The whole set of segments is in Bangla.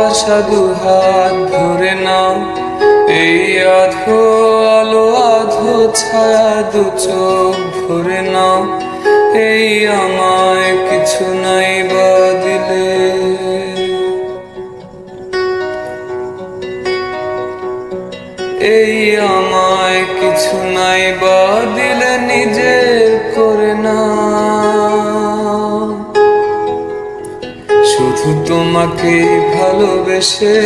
বাসা দুহাত ধরে নাও, এই আধো আলো আধো ছায়া দু চোখ ভরে নাও, এই আমায় কিছু নাই বা দিলে। এই আমায় কিছু নাই বা দিলে নিজের করে না, শুধু তোমাকে ভালোবেসে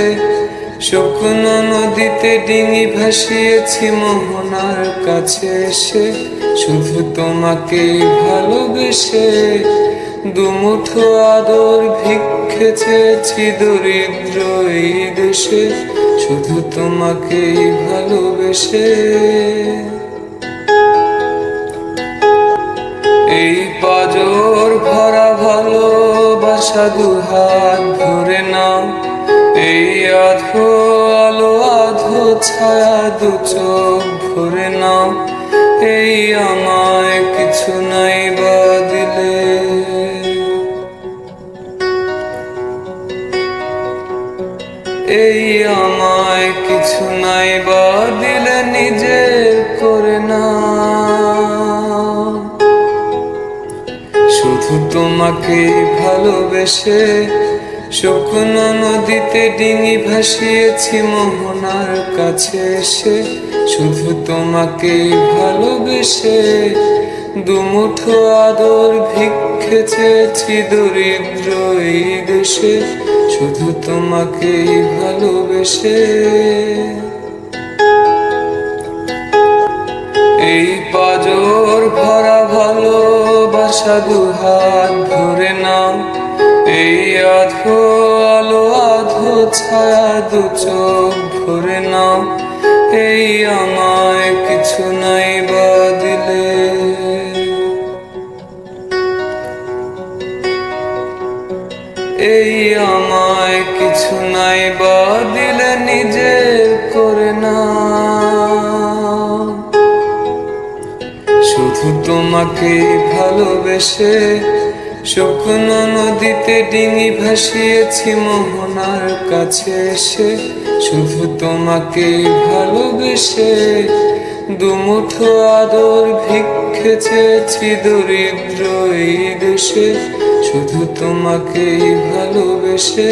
শুকনো নদীতে ডিঙি ভাসিয়েছি মোহনার কাছে এসে। শুধু তোমাকে ভালোবেসে দুমুঠো আদর ভিক্ষে চেয়েছি দরিদ্র এই দেশে। শুধু তোমাকে ভালোবেসে এই পাজর ভরা ভালোবাসা দুহাত ধরে নাও, এই আধো আলো আধো ছায়া দু চোখ ভরে নাও, এই আমায় কিছু নাই বা দিলে। এই আমায় কিছু নাই বা দিলে নিজের করে না, শুধু তোমাকে ভালোবেসে শুকনো নদীতে ডিঙি ভাসিয়েছি মোহনার কাছে এসে। শুধু তোমাকে ভালোবেসে দুমুঠো আদর ভিক্ষে চেয়েছি দরিদ্র এই দেশে। শুধু তোমাকে ভালোবেসে এই পাজর ভরা ভালোবাসা দুহাত ধরে নাও, এই আধো আলো আধো ছায়া দু চোখ ভরে নাও, এই আমায় কিছু নাই বা দিলে। এই আমায় কিছু নাই বা দিলে নিজের করে না, শুধু তোমাকে ভালোবেসে শুকনো নদীতে ডিঙি ভাসিয়েছি মোহনার কাছে এসে। শুধু তোমাকে ভালোবেসে দুমুঠো আদর ভিক্ষে চেয়েছি দরিদ্র এই দেশে। শুধু তোমাকে ভালোবেসে